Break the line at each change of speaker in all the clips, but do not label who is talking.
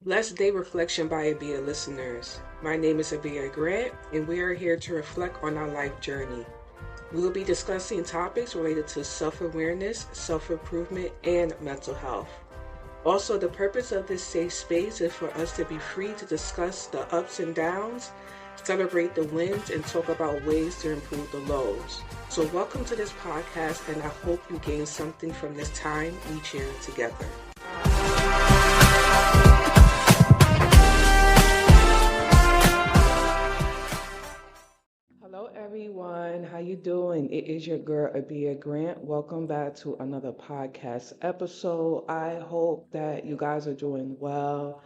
Blessed Day Reflection by Abia listeners. My name is Abia Grant, and we are here to reflect on our life journey. We will be discussing topics related to self awareness, self improvement, and mental health. Also, the purpose of this safe space is for us to be free to discuss the ups and downs, celebrate the wins, and talk about ways to improve the lows. So, welcome to this podcast, and I hope you gain something from this time we share together. Hello everyone, how you doing? It is your girl Abia Grant. Welcome back to another podcast episode. I hope that you guys are doing well,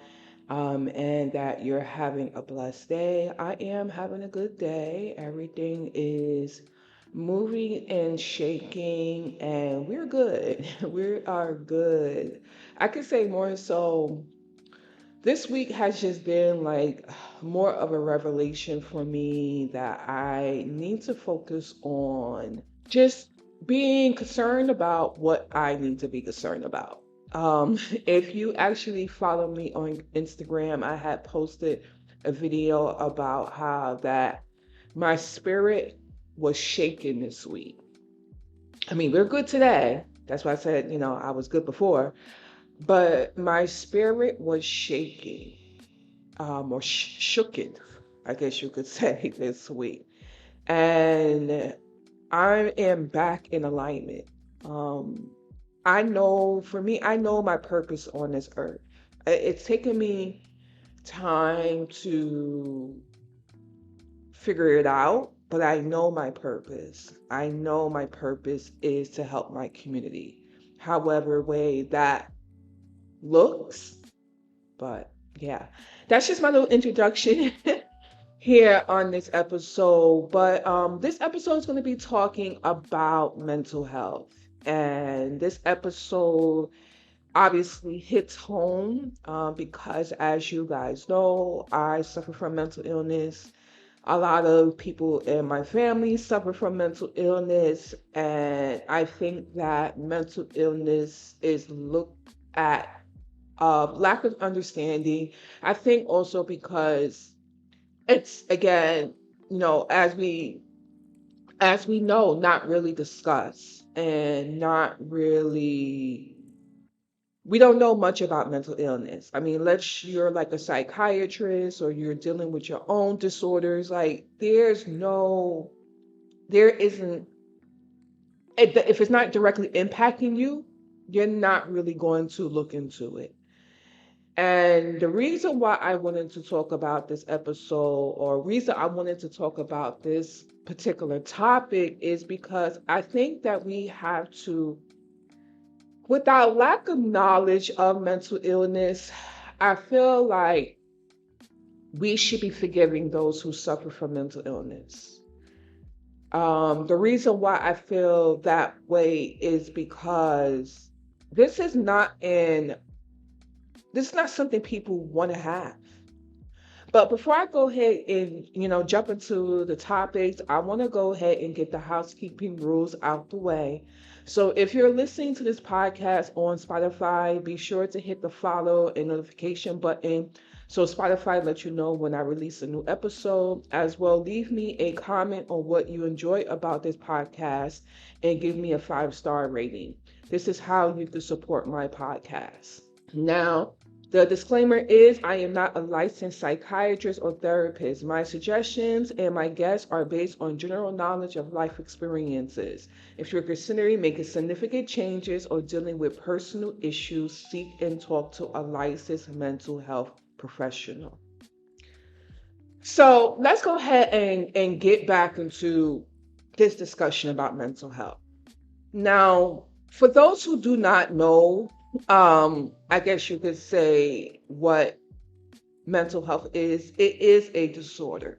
and that you're having a blessed day. I am having a good day. Everything is moving and shaking, and we're good. We are good. I could say more so. This week has just been like more of a revelation for me that I need to focus on just being concerned about what I need to be concerned about. If you actually follow me on Instagram, I had posted a video about how that my spirit was shaken this week. I mean, we're good today. That's why I said, I was good before, but my spirit was shaking, or shooken, I guess you could say, this week. And I am back in alignment. Um, I know, for me, I know my purpose on this earth. It's taken me time to figure it out, but I know my purpose. I know my purpose is to help my community, however way that looks. But yeah, that's just my little introduction here on this episode. But this episode is going to be talking about mental health. And this episode obviously hits home because, as you guys know, I suffer from mental illness. A lot of people in my family suffer from mental illness. And I think that mental illness is looked at lack of understanding. I think also because it's again, as we know, not really discussed and not really we don't know much about mental illness. I mean, unless you're like a psychiatrist or you're dealing with your own disorders, like there isn't, if it's not directly impacting you, you're not really going to look into it. And the reason why I wanted to talk about this episode, or reason I wanted to talk about this particular topic, is because I think that we have to, without lack of knowledge of mental illness, I feel like we should be forgiving those who suffer from mental illness. The reason why I feel that way is because this is not in this is not something people want to have. But before I go ahead and, jump into the topics, I want to go ahead and get the housekeeping rules out the way. So if you're listening to this podcast on Spotify, be sure to hit the follow and notification button so Spotify lets you know when I release a new episode. As well, leave me a comment on what you enjoy about this podcast and give me a 5-star rating. This is how you can support my podcast. Now, the disclaimer is I am not a licensed psychiatrist or therapist. My suggestions and my guests are based on general knowledge of life experiences. If you're considering making significant changes or dealing with personal issues, seek and talk to a licensed mental health professional. So let's go ahead and get back into this discussion about mental health. Now, for those who do not know, I guess you could say what mental health is. It is a disorder.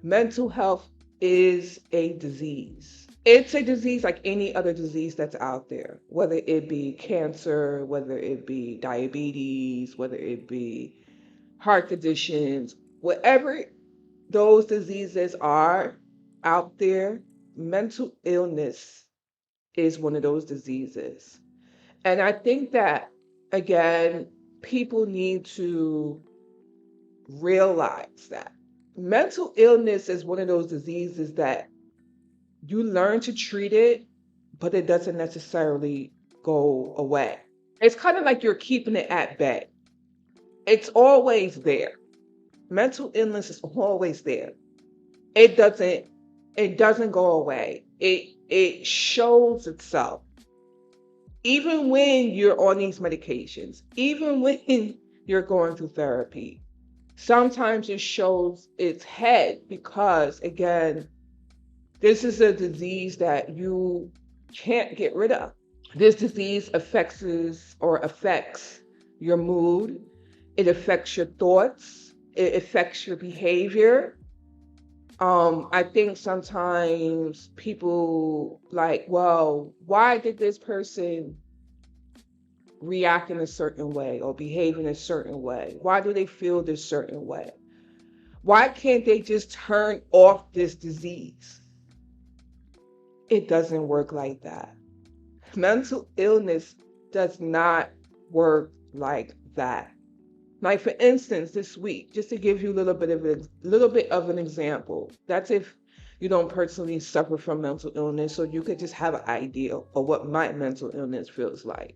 Mental health is a disease. It's a disease like any other disease that's out there, whether it be cancer, whether it be diabetes, whether it be heart conditions, whatever those diseases are out there, mental illness is one of those diseases. And I think that, again, people need to realize that mental illness is one of those diseases that you learn to treat it, but it doesn't necessarily go away. It's kind of like you're keeping it at bay. It's always there. Mental illness is always there. It doesn't it doesn't go away. It shows itself even when you're on these medications, even when you're going through therapy. Sometimes it shows its head because again, this is a disease that you can't get rid of. This disease affects your mood, it affects your thoughts, it affects your behavior. I think sometimes people like, well, why did this person react in a certain way or behave in a certain way? Why do they feel this certain way? Why can't they just turn off this disease? It doesn't work like that. Mental illness does not work like that. Like for instance, this week, just to give you a little bit of an example. That's if you don't personally suffer from mental illness, so you could just have an idea of what my mental illness feels like.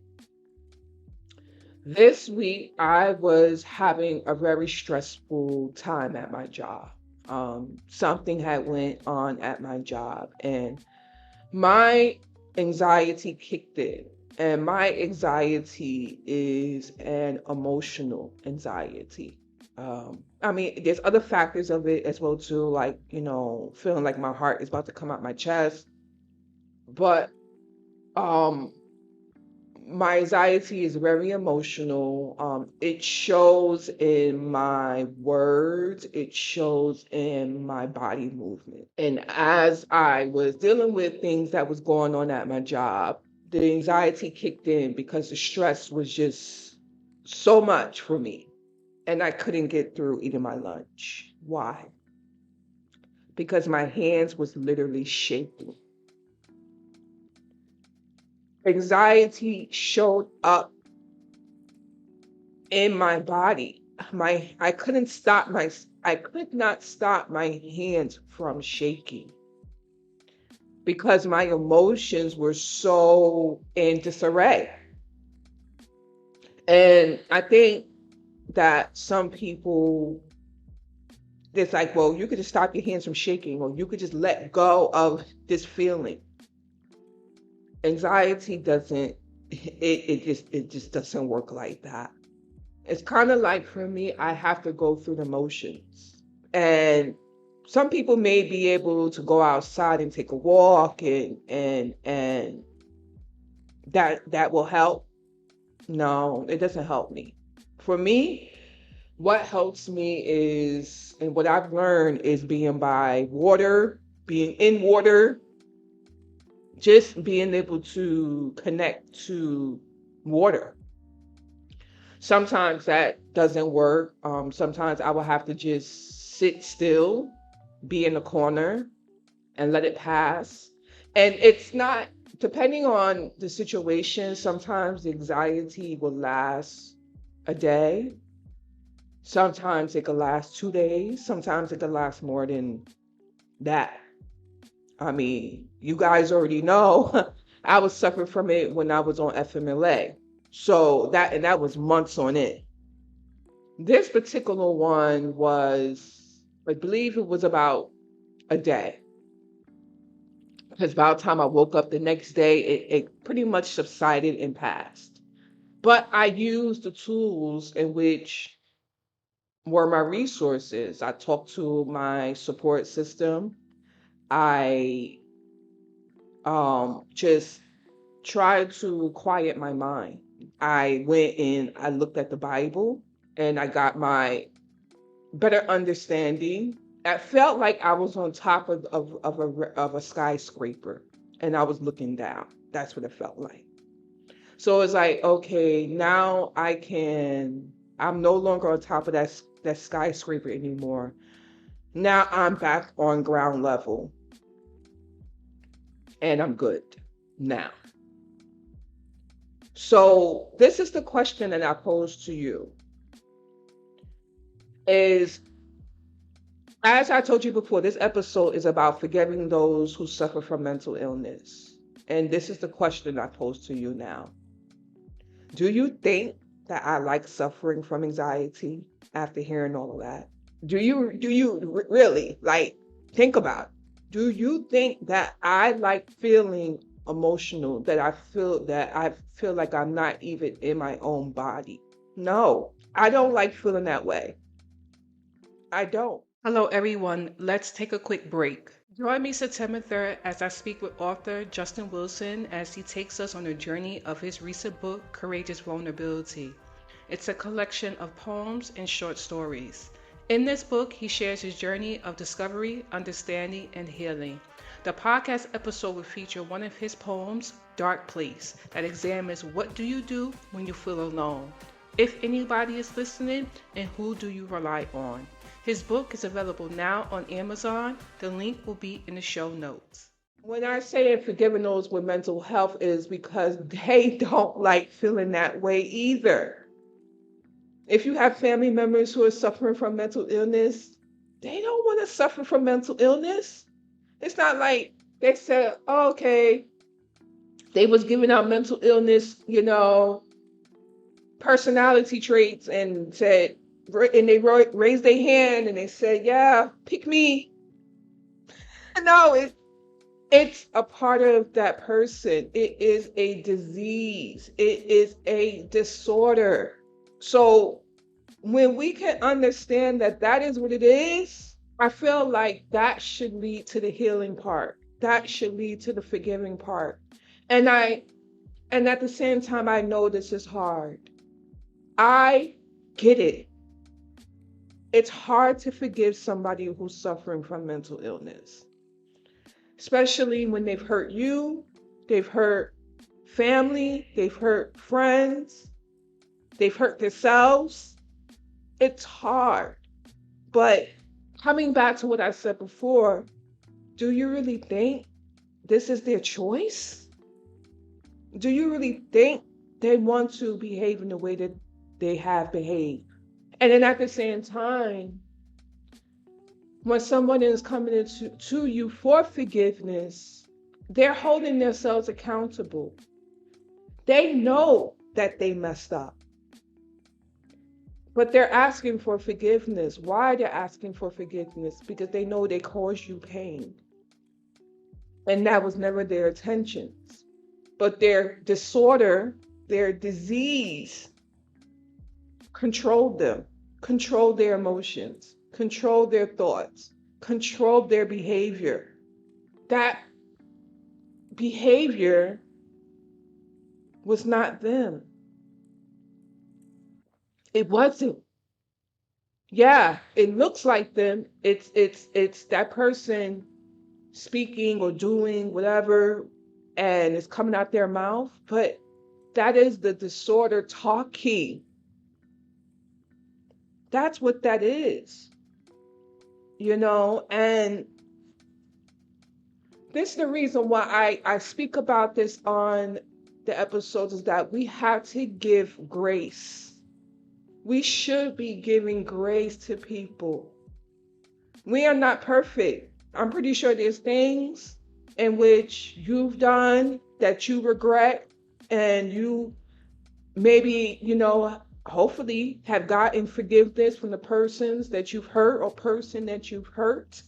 This week, I was having a very stressful time at my job. Something had went on at my job, and my anxiety kicked in. And my anxiety is an emotional anxiety. I mean, there's other factors of it as well too, like, feeling like my heart is about to come out my chest. But um, my anxiety is very emotional. It shows in my words, it shows in my body movement. And as I was dealing with things that was going on at my job, the anxiety kicked in because the stress was just so much for me. And I couldn't get through eating my lunch. Why? Because my hands was literally shaking. Anxiety showed up in my body. My I could not stop my hands from shaking because my emotions were so in disarray. And I think that some people, it's like, well, you could just stop your hands from shaking, or you could just let go of this feeling. Anxiety doesn't, it just doesn't work like that. It's kind of like for me, I have to go through the motions. And some people may be able to go outside and take a walk and that will help. No, it doesn't help me. For me, what helps me is, and what I've learned is being by water, being in water, just being able to connect to water. Sometimes that doesn't work. Sometimes I will have to just sit still, be in the corner, and let it pass. And it's not, depending on the situation, sometimes the anxiety will last a day. Sometimes it could last 2 days. Sometimes it could last more than that. I mean, you guys already know I was suffering from it when I was on FMLA. So that was months on it. This particular one was, I believe it was about a day. Because by the time I woke up the next day, it pretty much subsided and passed. But I used the tools in which were my resources. I talked to my support system. I just tried to quiet my mind. I went and I looked at the Bible and I got my better understanding. I felt like I was on top of a skyscraper and I was looking down. That's what it felt like. So it's like, okay, now I'm no longer on top of that skyscraper anymore. Now I'm back on ground level and I'm good now. So this is the question that I pose to you is, as I told you before, this episode is about forgiving those who suffer from mental illness. And this is the question I pose to you now. Do you think that I like suffering from anxiety after hearing all of that? Do you really like think about it? Do you think that I like feeling emotional, that I feel like I'm not even in my own body? No, I don't like feeling that way. I don't. Hello, everyone. Let's take a quick break. Join me September 3rd as I speak with author Justin Wilson as he takes us on a journey of his recent book, Courageous Vulnerability. It's a collection of poems and short stories. In this book, he shares his journey of discovery, understanding, and healing. The podcast episode will feature one of his poems, Dark Place, that examines what do you do when you feel alone. If anybody is listening, and who do you rely on? His book is available now on Amazon. The link will be in the show notes. When I say forgiving those with mental health is because they don't like feeling that way either. If you have family members who are suffering from mental illness, they don't want to suffer from mental illness. It's not like they said, oh, okay, they was giving out mental illness, personality traits and said, and they raised their hand and they said, yeah, pick me. No, it's a part of that person. It is a disease. It is a disorder. So when we can understand that that is what it is, I feel like that should lead to the healing part. That should lead to the forgiving part. And at the same time, I know this is hard. I get it. It's hard to forgive somebody who's suffering from mental illness, especially when they've hurt you, they've hurt family, they've hurt friends, they've hurt themselves. It's hard. But coming back to what I said before, do you really think this is their choice? Do you really think they want to behave in the way that they have behaved? And then at the same time, when someone is coming to you for forgiveness, they're holding themselves accountable. They know that they messed up, but they're asking for forgiveness. Why they're asking for forgiveness? Because they know they caused you pain. And that was never their intentions. But their disorder, their disease, controlled them, controlled their emotions, controlled their thoughts, controlled their behavior. That behavior was not them. It wasn't. Yeah, it looks like them. It's that person speaking or doing whatever and it's coming out their mouth, but that is the disorder talking. That's what that is, and this is the reason why I speak about this on the episodes is that we have to give grace. We should be giving grace to people. We are not perfect. I'm pretty sure there's things in which you've done that you regret and you maybe, hopefully have gotten forgiveness from the persons that you've hurt or person that you've hurt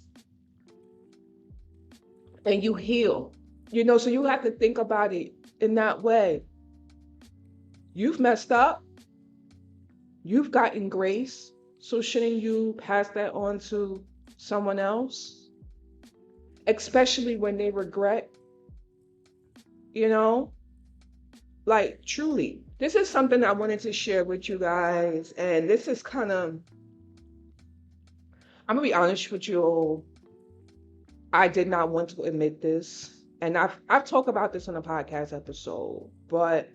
and you heal. So you have to think about it in that way. You've messed up. You've gotten grace. So shouldn't you pass that on to someone else? Especially when they regret, like truly. This is something I wanted to share with you guys. And this is I'm going to be honest with you. I did not want to admit this. And I've talked about this on a podcast episode, but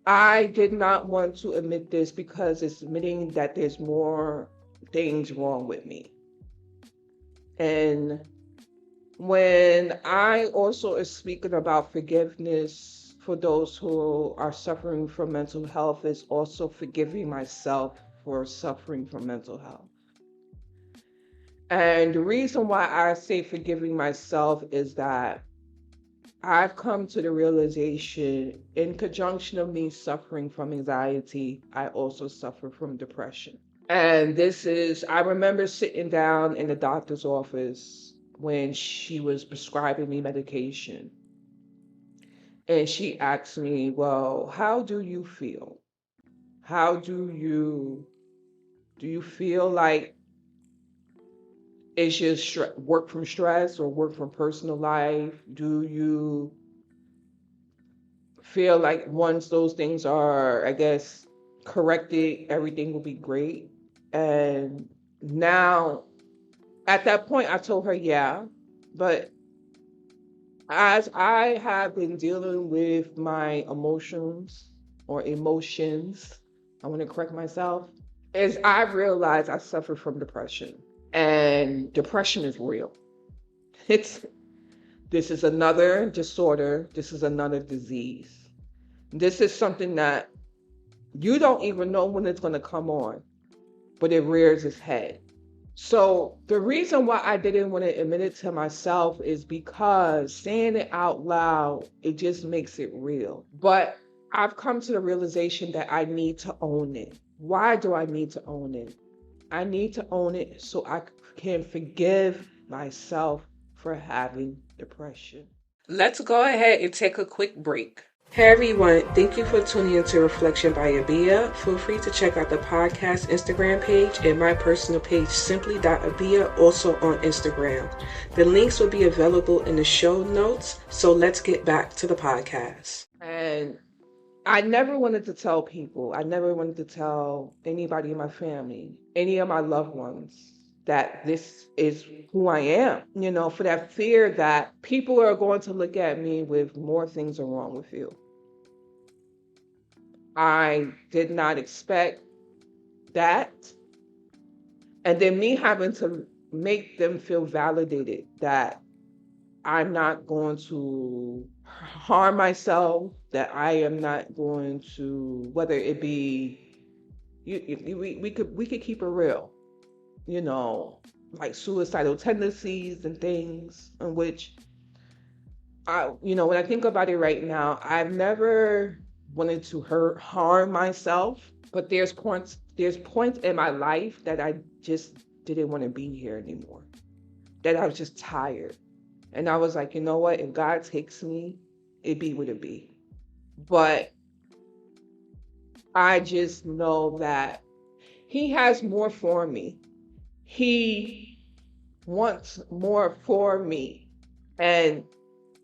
I did not want to admit this because it's admitting that there's more things wrong with me. And when I also is speaking about forgiveness for those who are suffering from mental health is also forgiving myself for suffering from mental health. And the reason why I say forgiving myself is that I've come to the realization, in conjunction of me suffering from anxiety, I also suffer from depression. And I remember sitting down in the doctor's office when she was prescribing me medication. And she asked me, well, how do you feel? How do you feel like it's just work from stress or work from personal life? Do you feel like once those things are, I guess, corrected, everything will be great? And now, at that point, I told her, yeah. But as I have been dealing with my emotions, I want to correct myself, is I realized I suffer from depression. And depression is real. It's This is another disorder. This is another disease. This is something that you don't even know when it's going to come on, but it rears its head. So the reason why I didn't want to admit it to myself is because saying it out loud, it just makes it real. But I've come to the realization that I need to own it. Why do I need to own it? I need to own it so I can forgive myself for having depression. Let's go ahead and take a quick break. Hey everyone, thank you for tuning into Reflection by Abia. Feel free to check out the podcast Instagram page and my personal page, simply.abia, also on Instagram. The links will be available in the show notes, so let's get back to the podcast. And I never wanted to tell people, I never wanted to tell anybody in my family, any of my loved ones, that this is who I am, for that fear that people are going to look at me with more things are wrong with you. I did not expect that. And then me having to make them feel validated that I'm not going to harm myself, that I am not going to, whether it be, we could keep it real, like suicidal tendencies and things, in which when I think about it right now, I've never wanted to harm myself, but there's points in my life that I just didn't want to be here anymore, that I was just tired. And I was like, you know what? If God takes me, it be what it be. But I just know that He has more for me. He wants more for me. And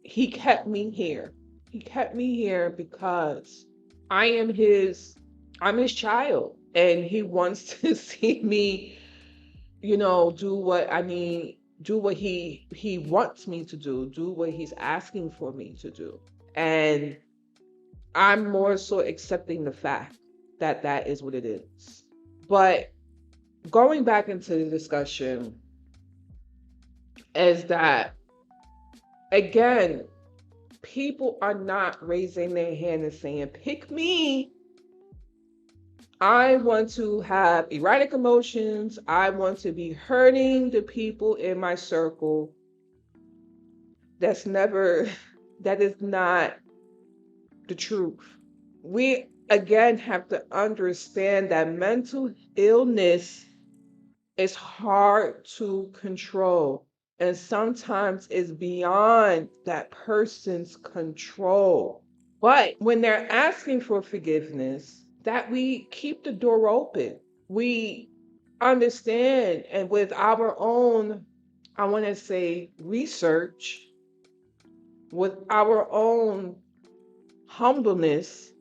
He kept me here. He kept me here because I'm his child. And He wants to see me, do what I need, do what he wants me to do what He's asking for me to do. And I'm more so accepting the fact that that is what it is. But going back into the discussion is that, again, people are not raising their hand and saying, pick me. I want to have erratic emotions. I want to be hurting the people in my circle. That is not the truth. We, again, have to understand that mental illness is hard to control. And sometimes it's beyond that person's control. But when they're asking for forgiveness, that we keep the door open. We understand, and with our own, I want to say, research, with our own humbleness,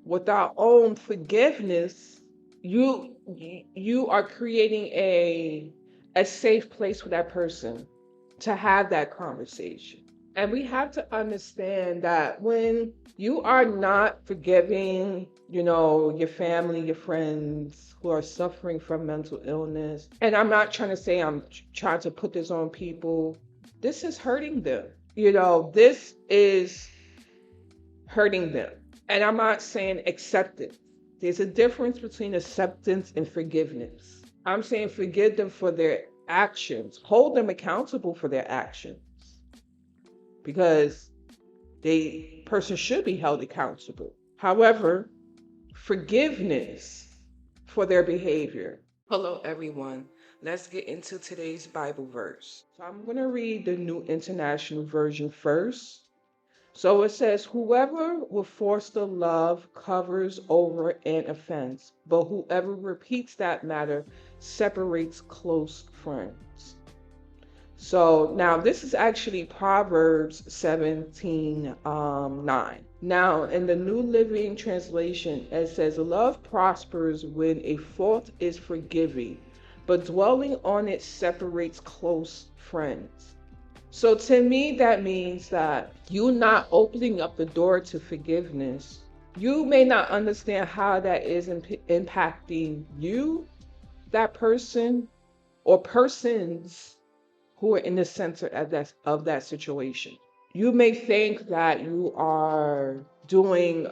with our own forgiveness, you are creating a safe place for that person to have that conversation. And we have to understand that when you are not forgiving, your family, your friends who are suffering from mental illness, and I'm not trying to say I'm trying to put this on people, this is hurting them. This is hurting them. And I'm not saying acceptance. There's a difference between acceptance and forgiveness. I'm saying forgive them for their actions. Hold them accountable for their actions. Because person should be held accountable. However, forgiveness for their behavior. Hello, everyone. Let's get into today's Bible verse. So I'm going to read the New International Version first. So it says, whoever with forceful love covers over an offense, but whoever repeats that matter separates close friends. So now this is actually Proverbs 17:9. Now in the New Living Translation, it says, love prospers when a fault is forgiven, but dwelling on it separates close friends. So to me, that means that you not opening up the door to forgiveness, you may not understand how that is impacting you, that person, or persons who are in the center of that situation. You may think that you are doing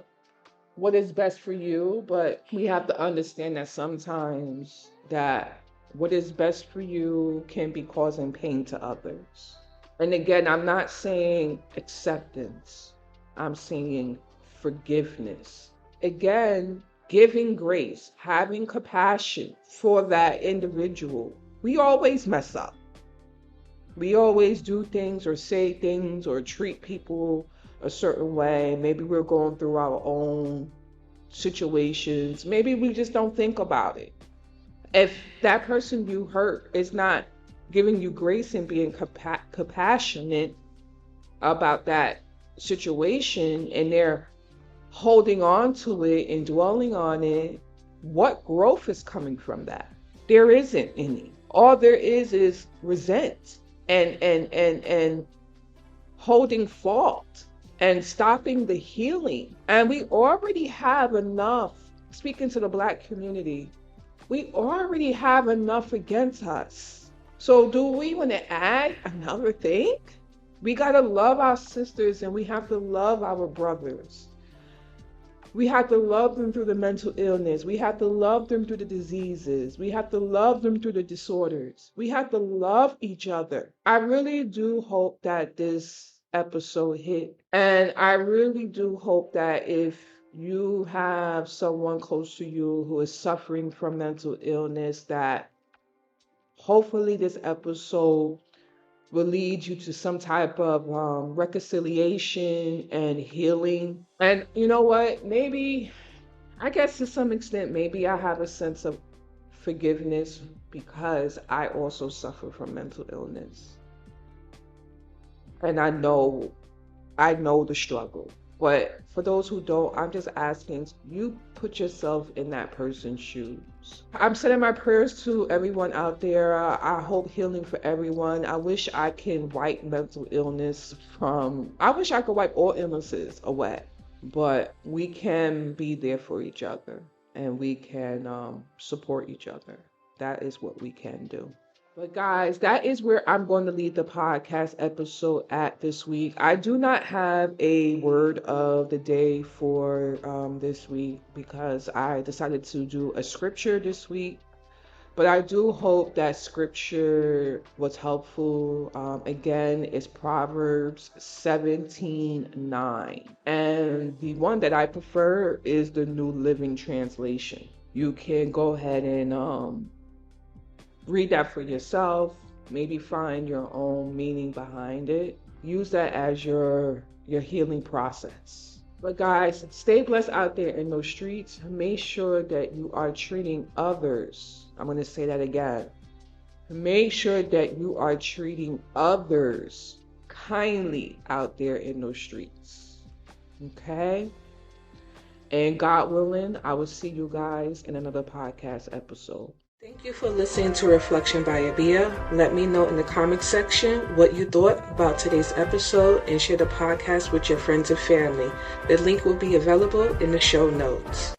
what is best for you, but we have to understand that sometimes that what is best for you can be causing pain to others. And again, I'm not saying acceptance. I'm saying forgiveness. Again, giving grace, having compassion for that individual. We always mess up. We always do things or say things or treat people a certain way. Maybe we're going through our own situations. Maybe we just don't think about it. If that person you hurt is not giving you grace and being compassionate about that situation, and they're holding on to it and dwelling on it, what growth is coming from that? There isn't any. All there is resent and holding fault and stopping the healing. And we already have enough, speaking to the Black community, we already have enough against us. So do we want to add another thing? We got to love our sisters and we have to love our brothers. We have to love them through the mental illness. We have to love them through the diseases. We have to love them through the disorders. We have to love each other. I really do hope that this episode hit. And I really do hope that if you have someone close to you who is suffering from mental illness, that hopefully this episode will lead you to some type of reconciliation and healing. And you know what? Maybe, I guess to some extent, maybe I have a sense of forgiveness because I also suffer from mental illness. And I know the struggle. But for those who don't, I'm just asking you put yourself in that person's shoes. I'm sending my prayers to everyone out there. I hope healing for everyone. I wish I can wipe mental illness I wish I could wipe all illnesses away. But we can be there for each other and we can support each other. That is what we can do. But guys, that is where I'm going to leave the podcast episode at this week. I do not have a word of the day for this week because I decided to do a scripture this week. But I do hope that scripture was helpful. Again, it's Proverbs 17:9. And the one that I prefer is the New Living Translation. You can go ahead and read that for yourself, maybe find your own meaning behind it. Use that as your healing process. But guys, stay blessed out there in those streets. Make sure that you are treating others. I'm going to say that again. Make sure that you are treating others kindly out there in those streets. Okay? And God willing, I will see you guys in another podcast episode. Thank you for listening to Reflection by Abia. Let me know in the comment section what you thought about today's episode and share the podcast with your friends and family. The link will be available in the show notes.